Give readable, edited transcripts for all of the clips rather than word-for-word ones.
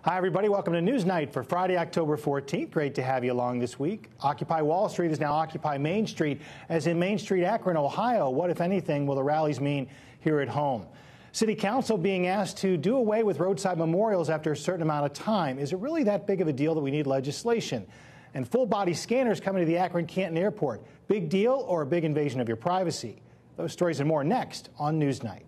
Hi, everybody. Welcome to NewsNite for Friday, October 14th. Great to have you along this week. Occupy Wall Street is now Occupy Main Street, as in Main Street, Akron, Ohio. What, if anything, will the rallies mean here at home? City Council being asked to do away with roadside memorials after a certain amount of time. Is it really that big of a deal that we need legislation? And full-body scanners coming to the Akron-Canton Airport. Big deal or a big invasion of your privacy? Those stories and more next on NewsNite.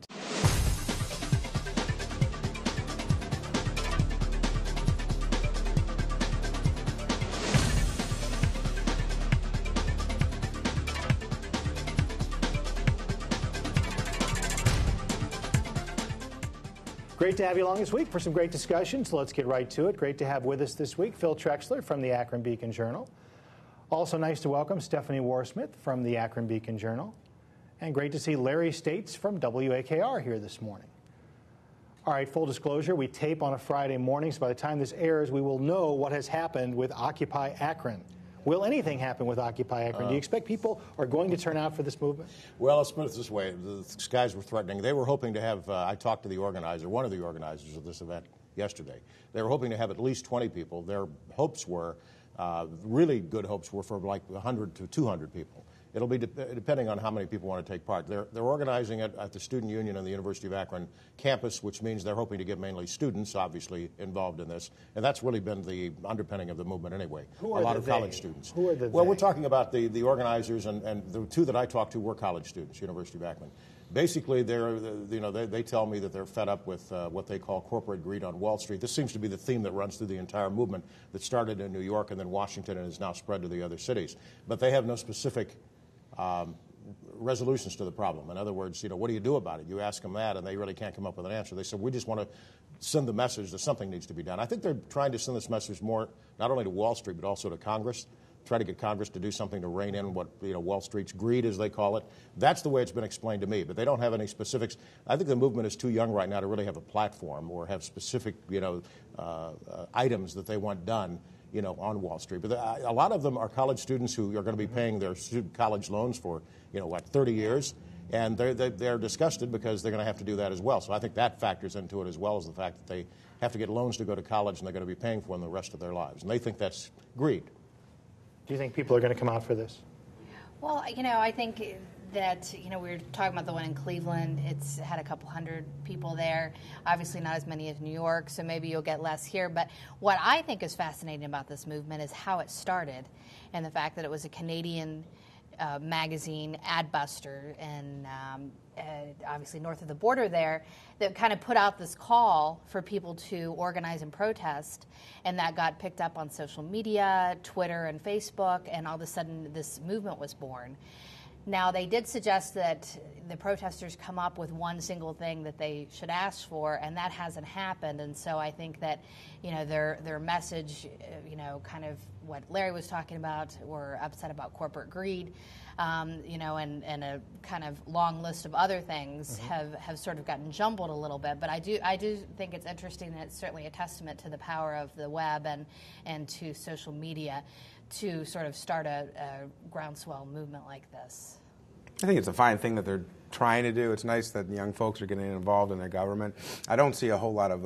Great to have you along this week for some great discussions. Let's get right to it. Great to have with us this week Phil Trexler from the Akron Beacon Journal. Also nice to welcome Stephanie Warsmith from the Akron Beacon Journal. And great to see Larry States from WAKR here this morning. All right, full disclosure, we tape on a Friday morning, so by the time this airs, we will know what has happened with Occupy Akron. Will anything happen with Occupy Akron? Do you expect people are going to turn out for this movement? Well, let's put it this way. The skies were threatening. They were hoping to have, I talked to the organizer, one of the organizers of this event yesterday. They were hoping to have at least 20 people. Their hopes were, really good hopes were for like 100 to 200 people. It'll be depending on how many people want to take part. They're organizing it at the Student Union and the University of Akron campus, which means they're hoping to get mainly students, obviously, involved in this. And that's really been the underpinning of the movement anyway. Who are a lot of college students. Who are the Well, we're talking about the organizers, and the two that I talked to were college students, University of Akron. Basically, they tell me that they're fed up with what they call corporate greed on Wall Street. This seems to be the theme that runs through the entire movement that started in New York and then Washington and has now spread to the other cities. But they have no specific resolutions to the problem. In other words, what do you do about it? You ask them that, and they really can't come up with an answer. They said, we just want to send the message that something needs to be done. I think they're trying to send this message more, not only to Wall Street, but also to Congress, try to get Congress to do something to rein in what, Wall Street's greed, as they call it. That's the way it's been explained to me, but they don't have any specifics. I think the movement is too young right now to really have a platform or have specific, items that they want done on Wall Street. But a lot of them are college students who are going to be paying their college loans for, 30 years. And they're disgusted because they're going to have to do that as well. So I think that factors into it, as well as the fact that they have to get loans to go to college and they're going to be paying for them the rest of their lives. And they think that's greed. Do you think people are going to come out for this? Well, I think that, we were talking about the one in Cleveland. It's had a couple hundred people there. Obviously not as many as New York, so maybe you'll get less here. But what I think is fascinating about this movement is how it started and the fact that it was a Canadian magazine, Adbuster, and obviously north of the border there, that kind of put out this call for people to organize and protest, and that got picked up on social media, Twitter and Facebook, and all of a sudden this movement was born. Now, they did suggest that the protesters come up with one single thing that they should ask for, and that hasn't happened. And so I think that, their message, kind of what Larry was talking about, were upset about corporate greed, and a kind of long list of other things have sort of gotten jumbled a little bit. But I do think it's interesting, and it's certainly a testament to the power of the web and to social media to sort of start a groundswell movement like this. I think it's a fine thing that they're trying to do. It's nice that young folks are getting involved in their government. I don't see a whole lot of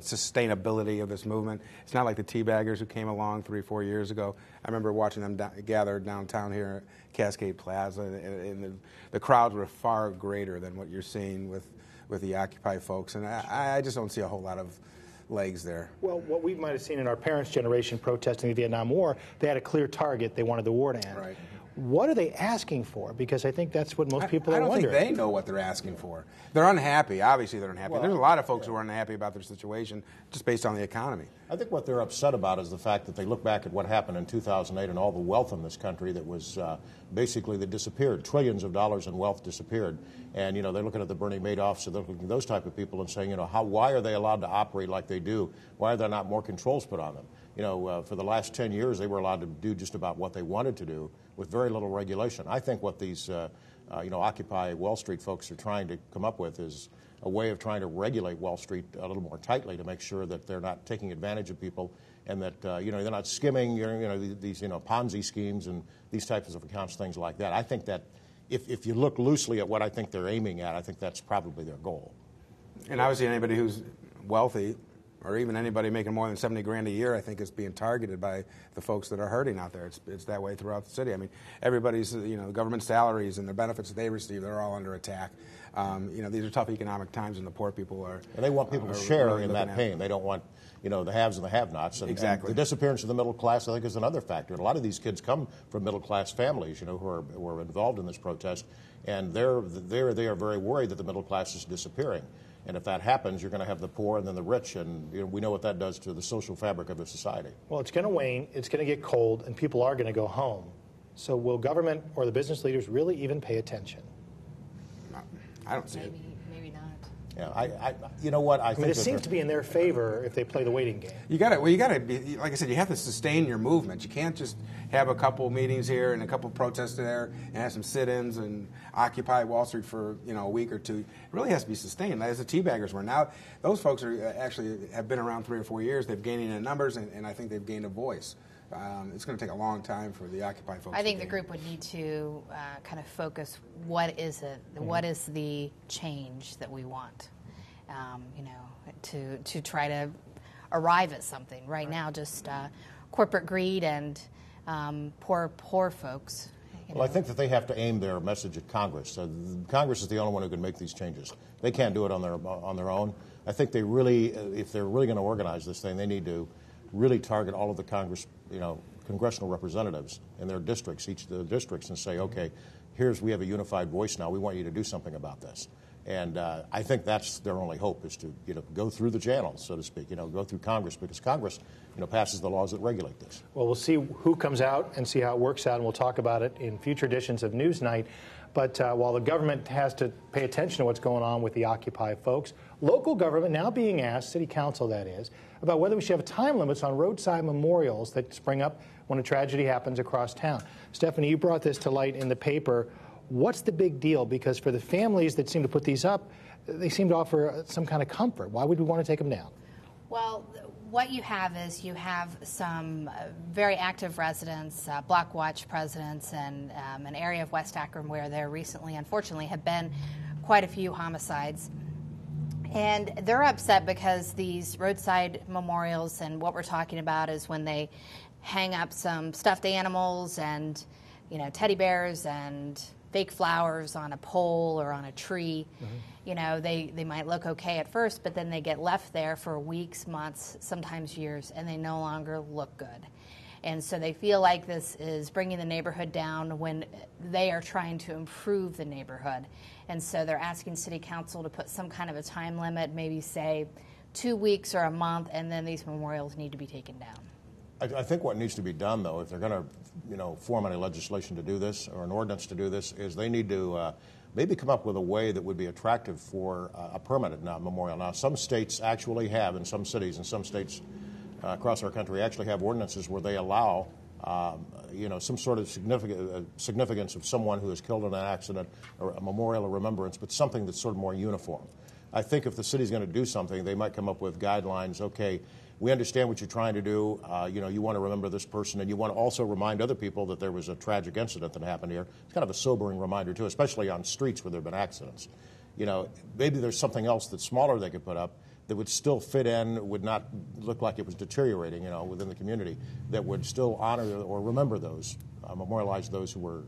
sustainability of this movement. It's not like the teabaggers who came along 3-4 years ago. I remember watching them gather downtown here at Cascade Plaza, and the crowds were far greater than what you're seeing with the Occupy folks. And I just don't see a whole lot of legs there. Well, what we might have seen in our parents' generation protesting the Vietnam War, they had a clear target. They wanted the war to end. Right. What are they asking for? Because I think that's what most people are wondering. I don't think they know what they're asking for. They're unhappy. Obviously, they're unhappy. There's a lot of folks who are unhappy about their situation just based on the economy. I think what they're upset about is the fact that they look back at what happened in 2008 and all the wealth in this country that was basically that disappeared. Trillions of dollars in wealth disappeared. And, they're looking at the Bernie Madoffs, so they're looking at those type of people and saying, why are they allowed to operate like they do? Why are there not more controls put on them? For the last 10 years, they were allowed to do just about what they wanted to do with very little regulation. I think what these, Occupy Wall Street folks are trying to come up with is a way of trying to regulate Wall Street a little more tightly to make sure that they're not taking advantage of people and that, they're not skimming, these, Ponzi schemes and these types of accounts, things like that. I think that if you look loosely at what I think they're aiming at, I think that's probably their goal. And obviously anybody who's wealthy or even anybody making more than 70 grand a year, I think, is being targeted by the folks that are hurting out there. It's that way throughout the city. I mean, everybody's, government salaries and the benefits that they receive, they're all under attack. These are tough economic times, and the poor people are. And they want people to share really in that pain. They don't want, the haves and the have-nots. Exactly. And the disappearance of the middle class, I think, is another factor. And a lot of these kids come from middle-class families, who are involved in this protest, and they are very worried that the middle class is disappearing. And if that happens, you're going to have the poor and then the rich, and we know what that does to the social fabric of the society. Well, it's going to wane, it's going to get cold, and people are going to go home. So will government or the business leaders really even pay attention? No, I don't see it. Maybe not. Yeah, you know what? I think it seems to be in their favor if they play the waiting game. You got to be, like I said, you have to sustain your movement. You can't just have a couple meetings here and a couple protests there and have some sit-ins and occupy Wall Street for a week or two. It really has to be sustained. As the teabaggers were now, those folks are actually have been around 3 or 4 years. They've gained in numbers, and I think they've gained a voice. It's going to take a long time for the Occupy folks. I think the group would need to kind of focus. What is it? Mm-hmm. What is the change that we want? To try to arrive at something. Right now, just corporate greed and poor folks. Well, I think that they have to aim their message at Congress. Congress is the only one who can make these changes. They can't do it on their own. I think they really, if they're really going to organize this thing, they need to really target all of the congressional representatives in their districts, each of the districts, and say, okay, we have a unified voice now. We want you to do something about this. And I think that's their only hope, is to go through the channels, so to speak, go through Congress, because Congress passes the laws that regulate this. Well, we'll see who comes out and see how it works out, and we'll talk about it in future editions of NewsNite. But while the government has to pay attention to what's going on with the Occupy folks, local government now being asked, city council that is, about whether we should have time limits on roadside memorials that spring up when a tragedy happens across town. Stephanie, you brought this to light in the paper. What's the big deal? Because for the families that seem to put these up, they seem to offer some kind of comfort. Why would we want to take them down? Well, what you have is you have some very active residents, Block Watch presidents, and an area of West Akron where there recently, unfortunately, have been quite a few homicides. And they're upset because these roadside memorials, and what we're talking about is when they hang up some stuffed animals and, teddy bears and fake flowers on a pole or on a tree. Mm-hmm. They might look okay at first, but then they get left there for weeks, months, sometimes years, and they no longer look good. And so they feel like this is bringing the neighborhood down when they are trying to improve the neighborhood. And so they're asking city council to put some kind of a time limit, maybe say 2 weeks or a month, and then these memorials need to be taken down. I think what needs to be done, though, if they're going to form any legislation to do this or an ordinance to do this, is they need to maybe come up with a way that would be attractive for a permanent memorial. Now, some states actually have, in some cities and some states across our country actually have ordinances where they allow some sort of significance of someone who is killed in an accident, or a memorial or remembrance, but something that's sort of more uniform. I think if the city's going to do something, they might come up with guidelines. Okay, we understand what you're trying to do. You want to remember this person, and you want to also remind other people that there was a tragic incident that happened here. It's kind of a sobering reminder, too, especially on streets where there have been accidents. Maybe there's something else that's smaller they could put up that would still fit in, would not look like it was deteriorating, within the community, that would still honor or remember those, memorialize those who were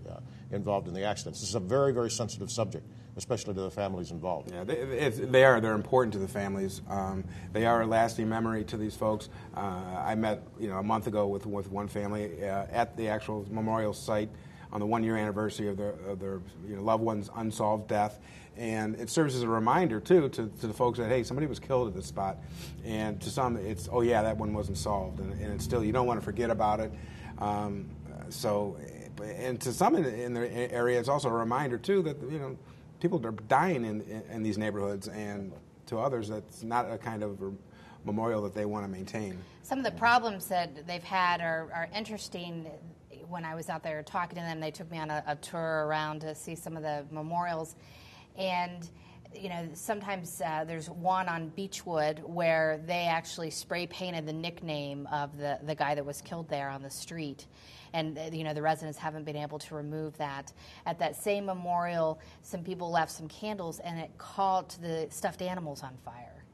involved in the accidents. This is a very, very sensitive subject, especially to the families involved. Yeah, they're important to the families. They are a lasting memory to these folks. I met, a month ago with one family at the actual memorial site on the 1-year anniversary of their loved one's unsolved death. And it serves as a reminder, too, to the folks that, hey, somebody was killed at this spot. And to some, it's, oh, yeah, that one wasn't solved. And it's still, you don't want to forget about it. And to some in the area, it's also a reminder, too, that, people are dying in these neighborhoods. And to others, that's not a kind of memorial that they want to maintain. Some of the problems that they've had are interesting. When I was out there talking to them, they took me on a tour around to see some of the memorials. And, sometimes there's one on Beechwood where they actually spray painted the nickname of the guy that was killed there on the street. And, the residents haven't been able to remove that. At that same memorial, some people left some candles, and it caught the stuffed animals on fire.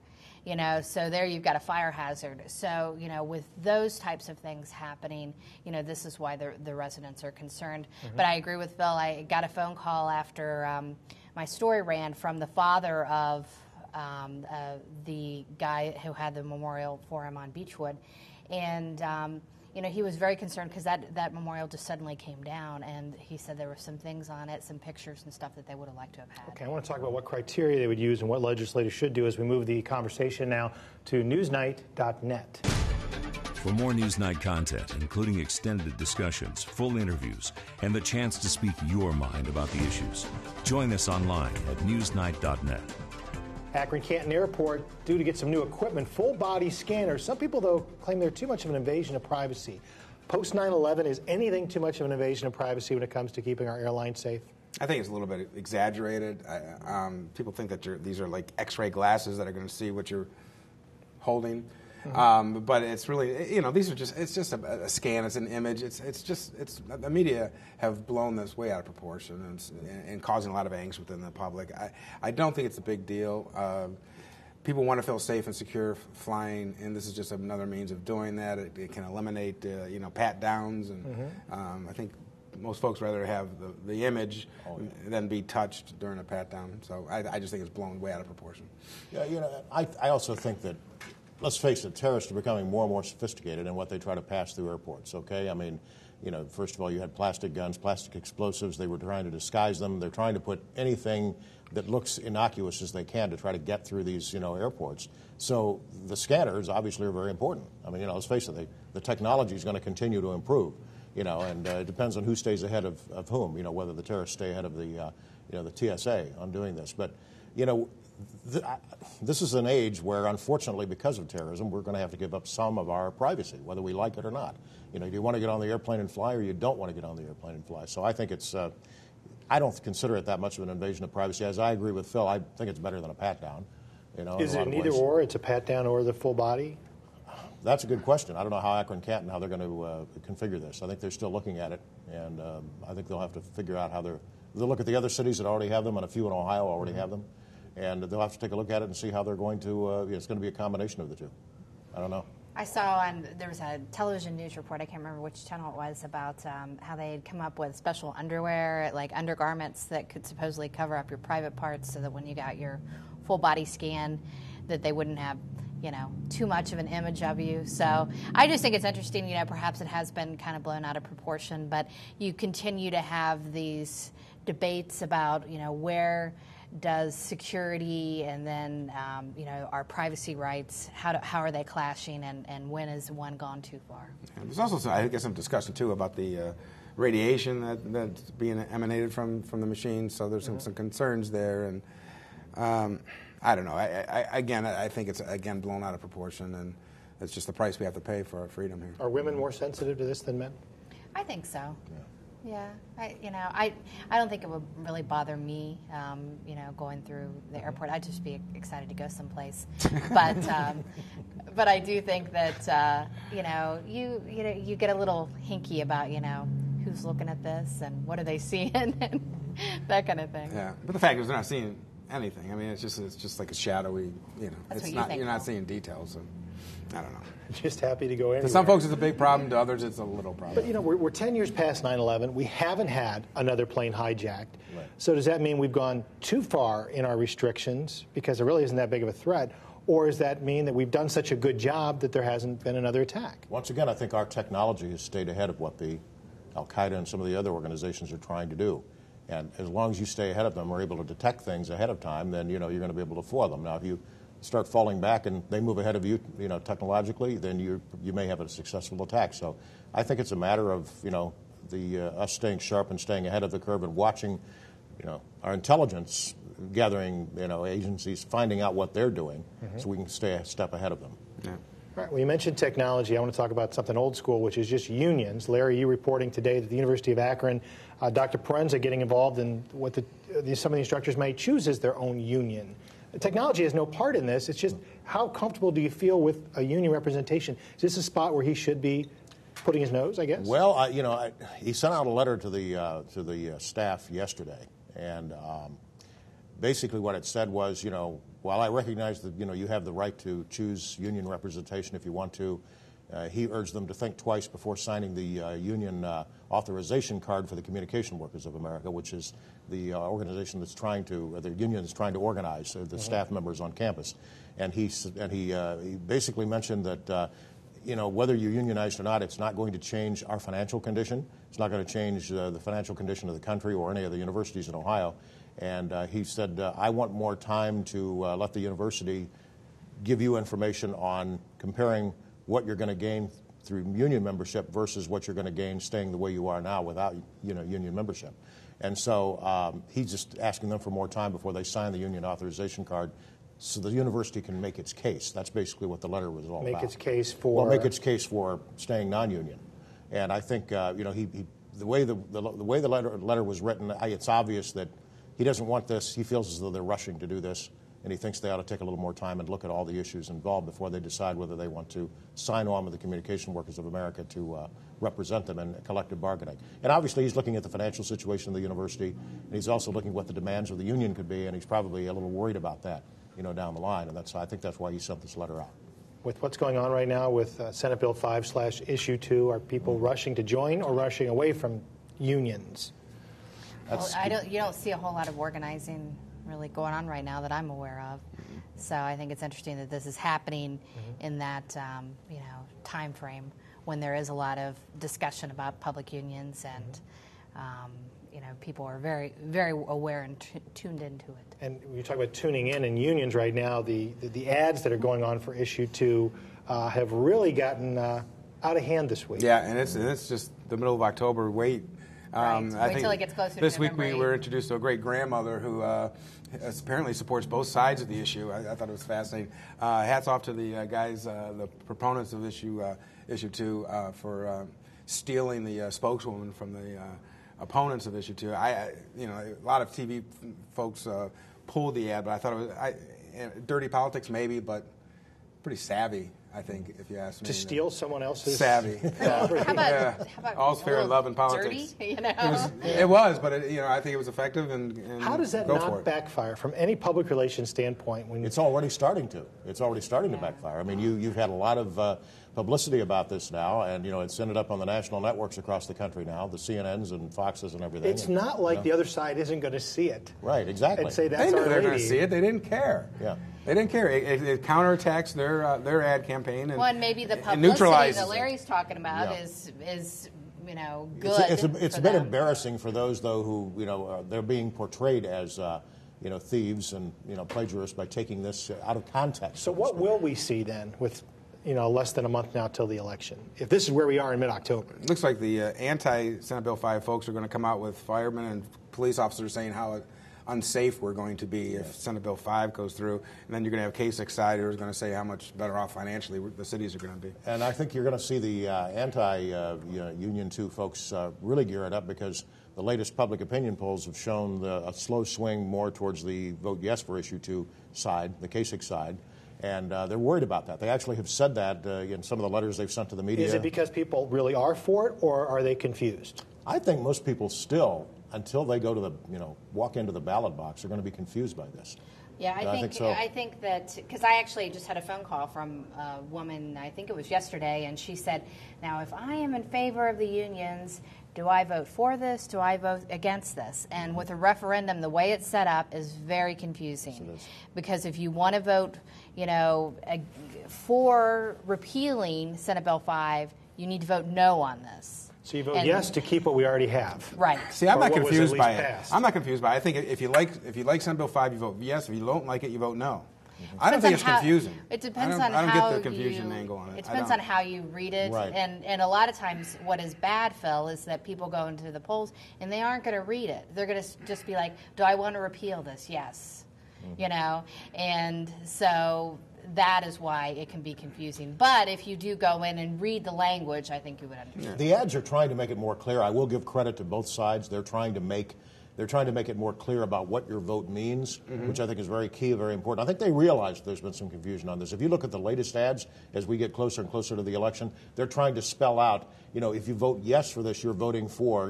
So there you've got a fire hazard. So, with those types of things happening, this is why the residents are concerned. But I agree with Phil. I got a phone call after my story ran from the father of the guy who had the memorial for him on Beechwood. And, he was very concerned because that memorial just suddenly came down, and he said there were some things on it, some pictures and stuff that they would have liked to have had. Okay, I want to talk about what criteria they would use and what legislators should do as we move the conversation now to newsnight.net. For more NewsNight content, including extended discussions, full interviews, and the chance to speak your mind about the issues, join us online at newsnight.net. Akron-Canton Airport due to get some new equipment, full-body scanners. Some people, though, claim they're too much of an invasion of privacy. Post 9/11, is anything too much of an invasion of privacy when it comes to keeping our airlines safe? I think it's a little bit exaggerated. People think that these are like X-ray glasses that are going to see what you're holding. But it's really, these are it's just a scan, it's an image. The media have blown this way out of proportion and causing a lot of angst within the public. I don't think it's a big deal. People want to feel safe and secure flying, and this is just another means of doing that. It can eliminate, pat downs, and I think most folks rather have the image than be touched during a pat down. So I just think it's blown way out of proportion. Yeah, I also think that, let's face it, terrorists are becoming more and more sophisticated in what they try to pass through airports, okay? I mean, first of all, you had plastic guns, plastic explosives. They were trying to disguise them. They're trying to put anything that looks innocuous as they can to try to get through these, airports. So the scanners obviously are very important. I mean, let's face it, the technology is going to continue to improve, and it depends on who stays ahead of whom, whether the terrorists stay ahead of the TSA on doing this. But, this is an age where, unfortunately, because of terrorism, we're going to have to give up some of our privacy, whether we like it or not. Do you want to get on the airplane and fly, or you don't want to get on the airplane and fly? So I think it's, I don't consider it that much of an invasion of privacy. As I agree with Phil, I think it's better than a pat-down. Is it neither or? It's a pat-down or the full body? That's a good question. I don't know how Akron-Canton, how they're going to configure this. I think they're still looking at it, and I think they'll have to figure out how they'll look at the other cities that already have them, and a few in Ohio already have them. And they'll have to take a look at it and see how they're going to, it's going to be a combination of the two. I don't know. I saw there was a television news report, I can't remember which channel it was, about how they had come up with special underwear, like undergarments that could supposedly cover up your private parts so that when you got your full body scan that they wouldn't have, too much of an image of you. So I just think it's interesting, perhaps it has been kind of blown out of proportion, but you continue to have these debates about, where does security and then, our privacy rights, how are they clashing, and when is one gone too far? And there's also, I guess, some discussion, too, about the radiation that's being emanated from the machines, so there's some concerns there, and I don't know. I think it's, again, blown out of proportion, and it's just the price we have to pay for our freedom here. Are women more sensitive to this than men? I think so. Yeah, I don't think it would really bother me, going through the airport. I'd just be excited to go someplace. But I do think that you get a little hinky about who's looking at this and what are they seeing and that kind of thing. Yeah, but the fact is they're not seeing anything. I mean, it's just like a shadowy. That's it's what not. You're not seeing details. So, I don't know. Just happy to go in. To some folks, it's a big problem. To others, it's a little problem. But, we're 10 years past 9/11. We haven't had another plane hijacked. Right. So does that mean we've gone too far in our restrictions because there really isn't that big of a threat? Or does that mean that we've done such a good job that there hasn't been another attack? Once again, I think our technology has stayed ahead of what the Al-Qaeda and some of the other organizations are trying to do. And as long as you stay ahead of them or able to detect things ahead of time, then, you're going to be able to foil them. Now, if you start falling back and they move ahead of you, technologically, then you may have a successful attack. So I think it's a matter of, us staying sharp and staying ahead of the curve and watching, our intelligence gathering, agencies finding out what they're doing so we can stay a step ahead of them. Yeah. All right, well, you mentioned technology. I want to talk about something old school, which is just unions. Larry, you reporting today that the University of Akron, Dr. Parenza getting involved in what some of the instructors may choose as their own union. Technology has no part in this. It's just how comfortable do you feel with a union representation? Is this a spot where he should be putting his nose, I guess? Well, he sent out a letter to the staff yesterday, and basically what it said was, while I recognize that you have the right to choose union representation if you want to, he urged them to think twice before signing the union authorization card for the Communication Workers of America, which is the organization that's the union is trying to organize the staff members on campus. And he basically mentioned that whether you're unionized or not, it's not going to change our financial condition. It's not going to change the financial condition of the country or any of the universities in Ohio. And he said, I want more time to let the university give you information on comparing what you're going to gain through union membership versus what you're going to gain staying the way you are now without union membership. And so he's just asking them for more time before they sign the union authorization card so the university can make its case. That's basically what the letter was all about. Make its case for... Well, make its case for staying non-union. And I think, the way the letter was written, it's obvious that he doesn't want this. He feels as though they're rushing to do this, and he thinks they ought to take a little more time and look at all the issues involved before they decide whether they want to sign on with the Communication Workers of America to represent them in collective bargaining. And obviously he's looking at the financial situation of the university, and he's also looking at what the demands of the union could be, and he's probably a little worried about that, down the line. And I think that's why he sent this letter out. With what's going on right now with Senate Bill 5/Issue 2, are people rushing to join or rushing away from unions? You don't see a whole lot of organizing really going on right now that I'm aware of. So I think it's interesting that this is happening in that time frame when there is a lot of discussion about public unions and people are very, very aware and tuned into it. And you talk about tuning in unions right now, the ads that are going on for Issue 2 have really gotten out of hand this week. Yeah, and it's just the middle of October. Wait Wait till it gets closer to this week November we were introduced to a great grandmother who apparently supports both sides of the issue. I thought it was fascinating. Hats off to the guys, the proponents of Issue 2 for stealing the spokeswoman from the opponents of Issue 2. A lot of TV folks pulled the ad, but I thought it was dirty politics maybe, but pretty savvy, I think, if you ask me. To steal someone else's... Savvy. How about all's fair in love and politics. Dirty, It was, but I think it was effective. And how does that not backfire from any public relations standpoint? When it's already starting to. It's already starting to backfire. I mean, you've had a lot of publicity about this now, and it's ended up on the national networks across the country now, the CNNs and Foxes and everything. It's not like the other side isn't going to see it. Right, exactly. And say that's they knew our they were lady. going to see it. They didn't care. Yeah. They didn't care. It counterattacks their ad campaign. And, well, and maybe the publicity publicity that Larry's talking about is good. It's a bit embarrassing for those, though, who they're being portrayed as thieves and plagiarists by taking this out of context. So what will we see then with less than a month now till the election, if this is where we are in mid-October? It looks like the anti-Senate Bill 5 folks are going to come out with firemen and police officers saying how unsafe we're going to be if Senate Bill 5 goes through. And then you're going to have Kasich side who's going to say how much better off financially the cities are going to be. And I think you're going to see the anti-Union 2 folks really gear it up, because the latest public opinion polls have shown a slow swing more towards the vote yes for Issue 2 side, the Kasich side. And they're worried about that. They actually have said that in some of the letters they've sent to the media. Is it because people really are for it, or are they confused? I think most people still, until they go to walk into the ballot box, are going to be confused by this. Yeah, I think so. I think that, because I actually just had a phone call from a woman, I think it was yesterday, and she said, now if I am in favor of the unions, do I vote for this? Do I vote against this? And with a referendum, the way it's set up is very confusing. Yes, because if you want to vote, for repealing Senate Bill 5, you need to vote no on this. So you vote yes to keep what we already have. Right. See, I'm not confused by it. Passed. I'm not confused by it. I think if you like Senate Bill 5, you vote yes. If you don't like it, you vote no. I don't think it's confusing. It depends on how I don't how get the confusion angle on it. It depends on how you read it. Right. And a lot of times what is bad, Phil, is that people go into the polls and they aren't going to read it. They're going to just be like, do I want to repeal this? Yes. And so that is why it can be confusing. But if you do go in and read the language, I think you would understand. The ads are trying to make it more clear. I will give credit to both sides. They're trying to make it more clear about what your vote means, which I think is very key, very important. I think they realize there's been some confusion on this. If you look at the latest ads as we get closer and closer to the election, they're trying to spell out, if you vote yes for this, you're voting for,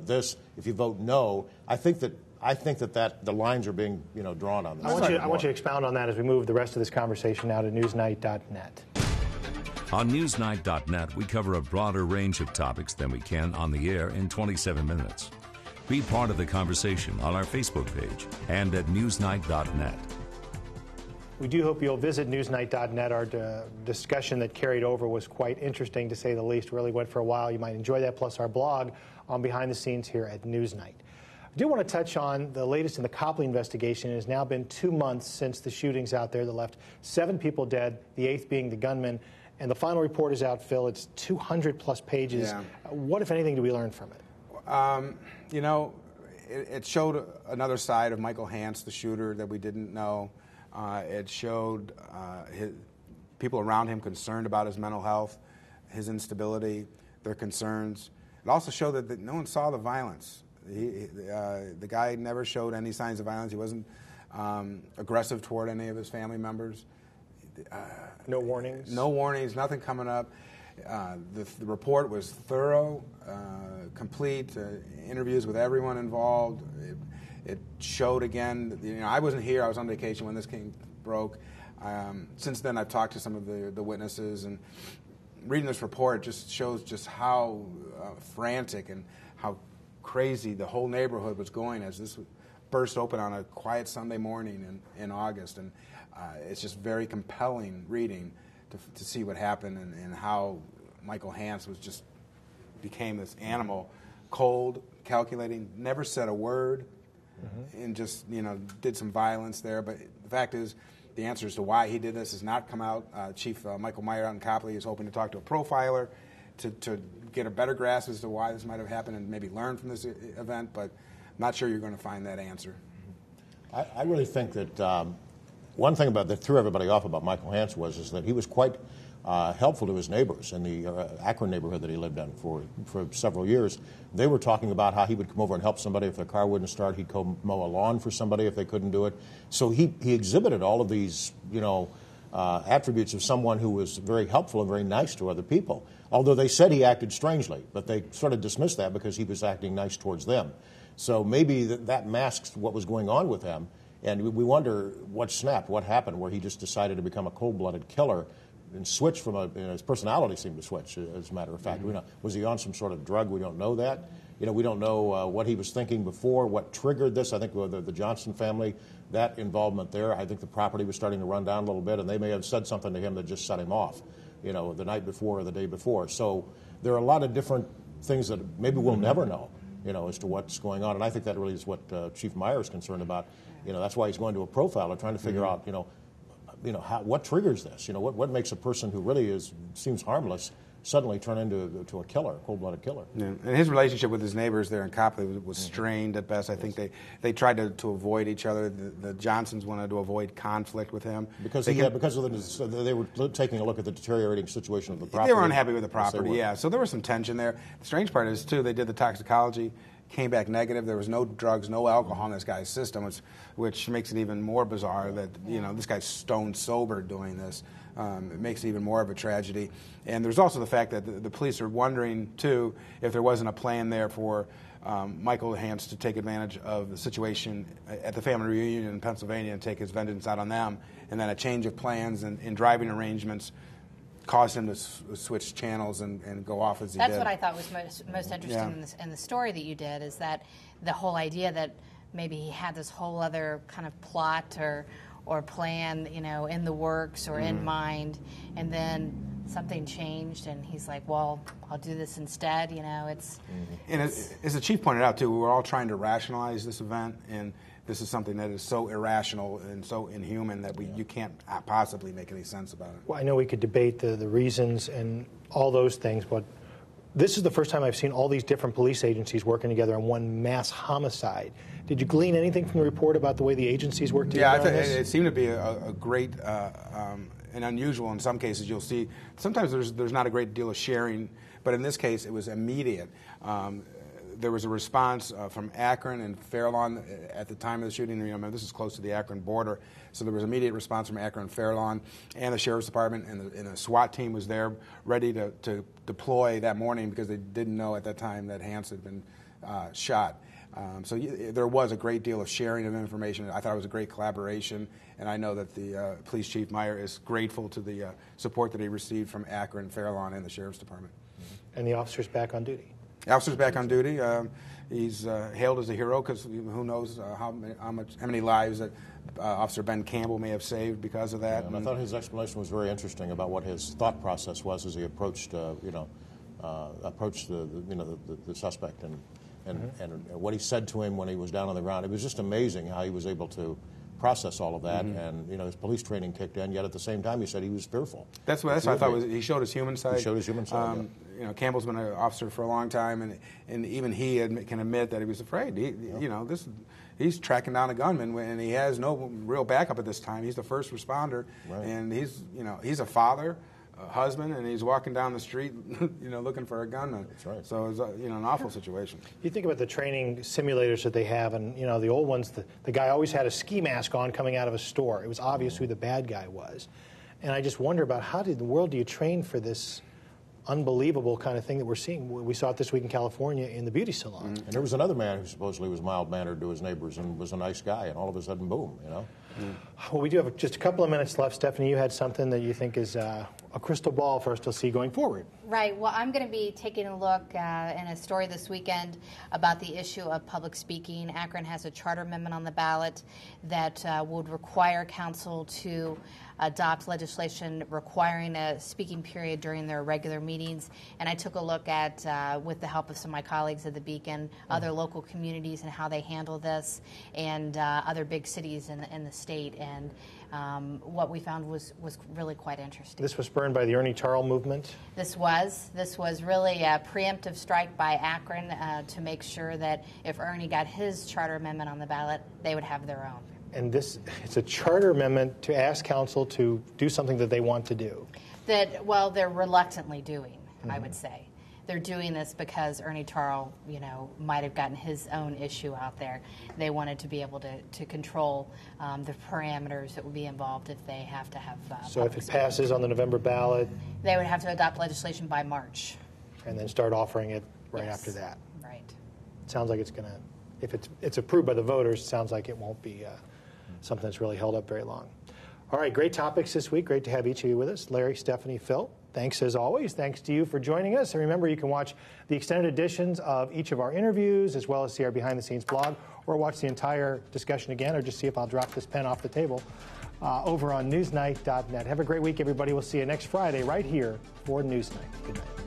this. If you vote no, I I think that the lines are being drawn on this. I want you to expound on that as we move the rest of this conversation now to newsnight.net. On newsnight.net, we cover a broader range of topics than we can on the air in 27 minutes. Be part of the conversation on our Facebook page and at newsnight.net. We do hope you'll visit newsnight.net. Our discussion that carried over was quite interesting, to say the least. Really went for a while. You might enjoy that, plus our blog on behind the scenes here at NewsNight. I do want to touch on the latest in the Copley investigation. It has now been 2 months since the shootings out there that left 7 people dead, the 8th being the gunman. And the final report is out, Phil. It's 200-plus pages. Yeah. What, if anything, do we learn from it? It showed another side of Michael Hance, the shooter, that we didn't know. It showed people around him concerned about his mental health, his instability, their concerns. It also showed that no one saw the violence. The guy never showed any signs of violence. He wasn't aggressive toward any of his family members. No warnings? No warnings, nothing coming up. The report was thorough, complete, interviews with everyone involved. It showed again, I wasn't here, I was on vacation when this broke. Since then, I've talked to some of the witnesses, and reading this report just shows just how frantic and how crazy the whole neighborhood was going as this burst open on a quiet Sunday morning in August. And it's just very compelling reading to see what happened and how Michael Hance became this animal, cold, calculating, never said a word, and just did some violence there. But the fact is, the answer as to why he did this has not come out. Chief Michael Meyer out in Copley is hoping to talk to a profiler to get a better grasp as to why this might have happened and maybe learn from this event, but I'm not sure you're going to find that answer. I really think that one thing that threw everybody off about Michael Hance is that he was quite helpful to his neighbors in the Akron neighborhood that he lived in for several years. They were talking about how he would come over and help somebody if their car wouldn't start. He'd go mow a lawn for somebody if they couldn't do it. So he exhibited all of these, attributes of someone who was very helpful and very nice to other people. Although they said he acted strangely, but they sort of dismissed that because he was acting nice towards them. So maybe that masks what was going on with him. And we wonder what snapped, what happened, where he just decided to become a cold-blooded killer and switch from his personality seemed to switch, as a matter of fact. Was he on some sort of drug? We don't know that. We don't know what he was thinking before, what triggered this. I think the Johnson family, that involvement there, I think the property was starting to run down a little bit, and they may have said something to him that just set him off, the night before or the day before. So there are a lot of different things that maybe we'll never know, as to what's going on. And I think that really is what Chief Meyer is concerned about. That's why he's going to a profiler, trying to figure out, what triggers this? What makes a person who really seems harmless suddenly turn into a killer, a cold-blooded killer? Yeah. And his relationship with his neighbors there in Copley was strained at best. I think they tried to avoid each other. The Johnsons wanted to avoid conflict with him because they were taking a look at the deteriorating situation of the property. They were unhappy with the property. Yeah. So there was some tension there. The strange part is too, they did the toxicology. Came back negative. There was no drugs, no alcohol in this guy's system, which makes it even more bizarre that this guy's stone sober doing this. It makes it even more of a tragedy. And there's also the fact that the police are wondering too if there wasn't a plan there for Michael Hance to take advantage of the situation at the family reunion in Pennsylvania and take his vengeance out on them, and then a change of plans and driving arrangements caused him to switch channels and go off as he did. That's what I thought was most interesting in the story that you did, is that the whole idea that maybe he had this whole other kind of plot or plan, in the works or in mind, and then something changed, and he's like, well, I'll do this instead. It's... And as the chief pointed out, too, we were all trying to rationalize this event, and this is something that is so irrational and so inhuman that you can't possibly make any sense about it. Well, I know we could debate the reasons and all those things, but this is the first time I've seen all these different police agencies working together on one mass homicide. Did you glean anything from the report about the way the agencies work together? Yeah, I think it seemed to be a great and unusual in some cases. You'll see sometimes there's not a great deal of sharing, but in this case it was immediate. There was a response from Akron and Fairlawn at the time of the shooting. Remember, this is close to the Akron border, so there was immediate response from Akron and Fairlawn, and the Sheriff's Department and the SWAT team was there ready to deploy that morning because they didn't know at that time that Hance had been shot. So there was a great deal of sharing of information. I thought it was a great collaboration, and I know that the Police Chief Meyer is grateful to the support that he received from Akron, Fairlawn, and the Sheriff's Department. And the officer's back on duty. The officer's back on duty. He's hailed as a hero because who knows how many lives that Officer Ben Campbell may have saved because of that. Yeah, and I thought his explanation was very interesting about what his thought process was as he approached, approached the suspect and what he said to him when he was down on the ground. It was just amazing how he was able to process all of that, and his police training kicked in. Yet at the same time, he said he was fearful. That's what I thought. He showed his human side. He showed his human side. Campbell's been an officer for a long time, and even he can admit that he was afraid. He's tracking down a gunman, and he has no real backup at this time. He's the first responder, and he's a father, a husband, and he's walking down the street, looking for a gunman. That's right. So it's an awful situation. You think about the training simulators that they have, and the old ones. The guy always had a ski mask on coming out of a store. It was obvious who the bad guy was, and I just wonder about how in the world do you train for this unbelievable kind of thing that we're seeing. We saw it this week in California in the beauty salon. And there was another man who supposedly was mild-mannered to his neighbors and was a nice guy, and all of a sudden, boom, Well, we do have just a couple of minutes left. Stephanie, you had something that you think is a crystal ball for us to see going forward. Right. Well, I'm going to be taking a look in a story this weekend about the issue of public speaking. Akron has a charter amendment on the ballot that would require council to adopt legislation requiring a speaking period during their regular meetings. And I took a look at, with the help of some of my colleagues at the Beacon, other local communities and how they handle this, and other big cities in the state. And what we found was really quite interesting. This was spurred by the Ernie Tarl movement? This was really a preemptive strike by Akron to make sure that if Ernie got his charter amendment on the ballot, they would have their own. And it's a charter amendment to ask council to do something that they want to do. They're reluctantly doing, I would say. They're doing this because Ernie Tarl, might have gotten his own issue out there. They wanted to be able to control the parameters that would be involved if they have to have So if it passes on the November ballot? They would have to adopt legislation by March. And then start offering it right after that. Right. It sounds like it's going to, if it's approved by the voters, it sounds like it won't be something that's really held up very long. All right, great topics this week. Great to have each of you with us. Larry, Stephanie, Phil, thanks as always. Thanks to you for joining us. And remember, you can watch the extended editions of each of our interviews, as well as see our behind-the-scenes blog, or watch the entire discussion again, or just see if I'll drop this pen off the table over on newsnight.net. Have a great week, everybody. We'll see you next Friday right here for Newsnight. Good night.